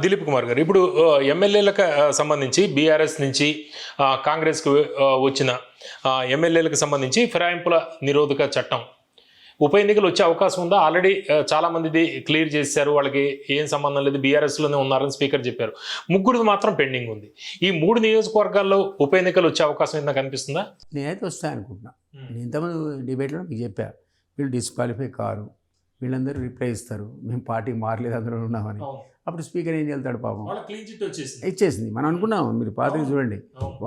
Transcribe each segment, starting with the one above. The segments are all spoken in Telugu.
దిలీప్ కుమార్ గారు ఇప్పుడు ఎమ్మెల్యేలకు సంబంధించి బీఆర్ఎస్ నుంచి కాంగ్రెస్కు వచ్చిన ఎమ్మెల్యేలకు సంబంధించి ఫిరాయింపుల నిరోధక చట్టం ఉప ఎన్నికలు వచ్చే అవకాశం ఉందా? ఆల్రెడీ చాలామందిది క్లియర్ చేశారు, వాళ్ళకి ఏం సంబంధం లేదు, బీఆర్ఎస్లోనే ఉన్నారని స్పీకర్ చెప్పారు. ముగ్గురిది మాత్రం పెండింగ్ ఉంది. ఈ 3 నియోజకవర్గాల్లో ఉప ఎన్నికలు వచ్చే అవకాశం ఏదైనా కనిపిస్తుందా? నేనైతే వస్తాయి అనుకుంటున్నా. నేను ఇంతమంది డిబేట్లో మీకు చెప్పా, వీళ్ళు డిస్క్వాలిఫై కారు, వీళ్ళందరూ రిప్లై ఇస్తారు, మేము పార్టీ మారలేదు అందులో ఉన్నామని. అప్పుడు స్పీకర్ ఏం చేస్తాడు పాపం, ఇచ్చేసింది. మనం అనుకున్నాం, మీరు పార్టీకి చూడండి,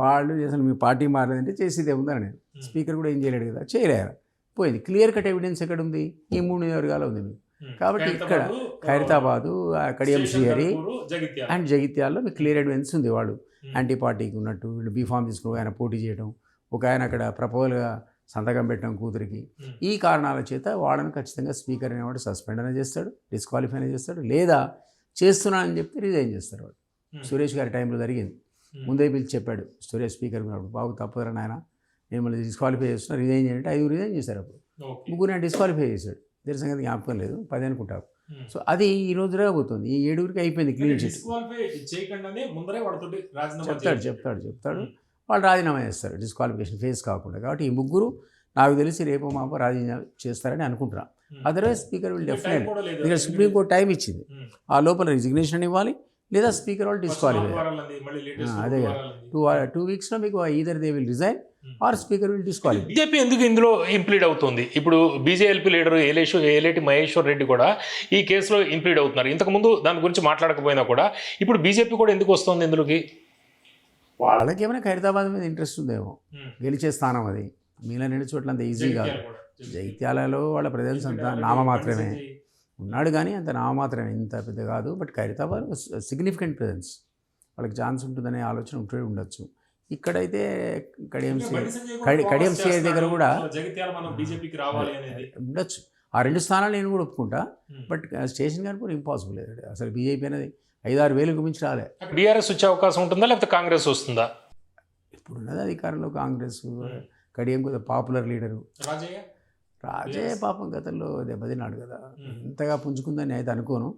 వాళ్ళు అసలు మీ పార్టీ మారలేదంటే చేసేది ఏముందని. స్పీకర్ కూడా ఏం చేయలేడు కదా, చేయలేరు, పోయింది. క్లియర్ కట్ ఎవిడెన్స్ ఎక్కడ ఉంది? ఈ 3 వర్గాలు ఉంది మీకు. కాబట్టి ఇక్కడ ఖైరతాబాదు, కడియం శ్రీహరి అండ్ జగిత్యాల్లో మీకు క్లియర్ ఎవిడెన్స్ ఉంది. వాళ్ళు యాంటీ పార్టీకి ఉన్నట్టు, వీళ్ళు బీఫామ్ తీసుకుని ఆయన పోటీ చేయడం, ఒక ఆయన అక్కడ ప్రపోజల్గా సంతకం పెట్టడం కూతురికి. ఈ కారణాల చేత వాళ్ళని ఖచ్చితంగా స్పీకర్ అనేవాడు సస్పెండ్ అనే చేస్తాడు, డిస్క్వాలిఫై అనే చేస్తాడు, లేదా చేస్తున్నా అని చెప్తే రిజైన్ చేస్తారు వాడు. సురేష్ గారి టైంలో జరిగింది. ముందే పిలిచి చెప్పాడు సురేష్ స్పీకర్ ఉన్నప్పుడు, బాబు తప్పదరా నాయన, నేను మళ్ళీ డిస్క్వాలిఫై చేస్తున్నా, రిజైన్ చేయంటే 5 రిజైన్ చేశారు. అప్పుడు 3 ఆయన డిస్క్వాలిఫై చేశాడు. దీని సంగతి జ్ఞాపకం లేదు, 10 అనుకుంటారు. సో అది ఈ రోజు రాబోతుంది. ఈ 7కి అయిపోయింది క్లీన్ చిట్. చెప్తాడు వాళ్ళు రాజీనామా చేస్తారు డిస్క్వాలిఫికేషన్ ఫేస్ కాకుండా. కాబట్టి ఈ 3 నాకు తెలిసి రేపు మాపో రాజీనామా చేస్తారని అనుకుంటున్నాను. అదర్వైజ్ స్పీకర్ విల్ డెఫినెట్, ఇక్కడ సుప్రీంకోర్టు టైం ఇచ్చింది, ఆ లోపల రిజిగ్నేషన్ ఇవ్వాలి, లేదా స్పీకర్ వాళ్ళు డిస్క్వాలిఫై. అదే కదా, 2 వీక్స్లో మీకు either they will resign or speaker will disqualify. BJP ఎందుకు ఇందులో ఇంప్లీడ్ అవుతుంది? ఇప్పుడు బీజేఎల్పీ లీడర్ ఏలేటి మహేశ్వర్ రెడ్డి కూడా ఈ కేసులో ఇంప్లీడ్ అవుతున్నారు. ఇంతకుముందు దాని గురించి మాట్లాడకపోయినా కూడా ఇప్పుడు బీజేపీ కూడా ఎందుకు వస్తుంది ఇందులోకి? వాళ్ళకి ఏమైనా ఖైరతాబాద్ మీద ఇంట్రెస్ట్ ఉందేమో, గెలిచే స్థానం అది. మీలా 2 చోట్ల అంత ఈజీ కాదు. జైత్యాలలో వాళ్ళ ప్రజెన్స్ అంత నామమాత్రమే ఉన్నాడు, కానీ అంత నామమాత్రమే, ఇంత పెద్ద కాదు. బట్ ఖైరతాబాద్ సిగ్నిఫికెంట్ ప్రజెన్స్, వాళ్ళకి ఛాన్స్ ఉంటుందనే ఆలోచన ఉంటే ఉండొచ్చు. ఇక్కడైతే కడియం సిఐ దగ్గర కూడా ఉండొచ్చు. ఆ 2 స్థానాలు నేను కూడా ఒప్పుకుంటా. బట్ స్టేషన్ గారు కూడా ఇంపాసిబుల్. అసలు బీజేపీ అనేది 5-6 వేలకు మించి రాలే. బీఆర్ఎస్ వచ్చే అవకాశం ఉంటుందా, లేకపోతే కాంగ్రెస్ వస్తుందా? ఇప్పుడున్నది అధికారంలో కాంగ్రెస్. కడియం కూడా పాపులర్ లీడరు. రాజయ్య పాపం గతంలో దెబ్బతిన్నాడు కదా, ఇంతగా పుంజుకుందని అయితే అనుకోను.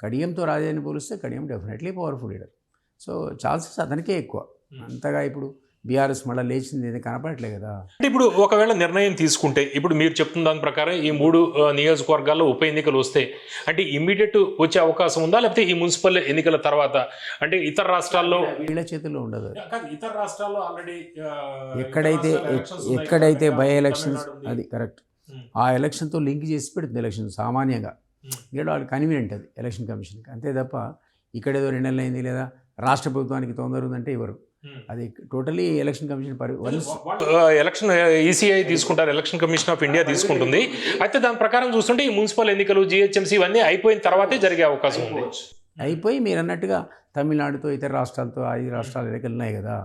కడియంతో రాజయ్యని పోలిస్తే Kadiyam definitely powerful leader. So chances అతనికే ఎక్కువ. అంతగా ఇప్పుడు బీఆర్ఎస్ మళ్ళీ లేచింది ఏది కనపడట్లే కదా. అంటే ఇప్పుడు ఒకవేళ నిర్ణయం తీసుకుంటే, ఇప్పుడు మీరు చెప్తున్న దాని ప్రకారం ఈ 3 నియోజకవర్గాల్లో ఉప ఎన్నికలు వస్తే అంటే ఇమ్మీడియట్ వచ్చే అవకాశం ఉందా, లేకపోతే ఈ మున్సిపల్ ఎన్నికల తర్వాత? అంటే ఇతర రాష్ట్రాల్లో వీళ్ళ చేతుల్లో ఉండదు. ఇతర రాష్ట్రాల్లో ఆల్రెడీ ఎక్కడైతే బై ఎలక్షన్స్, అది కరెక్ట్, ఆ ఎలక్షన్తో లింక్ చేసి పెడుతుంది ఎలక్షన్ సామాన్యంగా. ఇక్కడ వాళ్ళు కన్వీనియంట్ అది ఎలక్షన్ కమిషన్కి, అంతే తప్ప ఇక్కడేదో 2 నెలలు అయింది లేదా రాష్ట్ర ప్రభుత్వానికి తొందర ఉందంటే ఇవ్వరు. అది totally election commission election ECI తీసుకుంటారు, ఎలక్షన్ కమిషన్ ఆఫ్ ఇండియా తీసుకుంటుంది. అయితే దాని ప్రకారం చూస్తుంటే ఈ మున్సిపల్ ఎన్నికలు, జిహెచ్ఎంసీ ఇవన్నీ అయిపోయిన తర్వాతే జరిగే అవకాశం ఉంది. అయిపోయి మీరు అన్నట్టుగా తమిళనాడుతో ఇతర రాష్ట్రాలతో 5 రాష్ట్రాల ఎన్నికలు ఉన్నాయి కదా,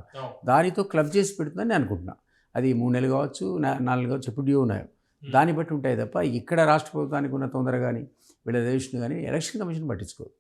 దానితో క్లబ్ చేసి పెడుతుందని అనుకుంటున్నా. అది 3 నెలలు కావచ్చు, 4 కావచ్చు, ఎప్పుడు డ్యూ ఉన్నాయి, దాన్ని బట్టి ఉంటాయి తప్ప ఇక్కడ రాష్ట్ర ప్రభుత్వానికి ఉన్న తొందర కానీ వీళ్ళ రిజర్వేషన్ కానీ ఎలక్షన్ కమిషన్ పట్టించుకోదు.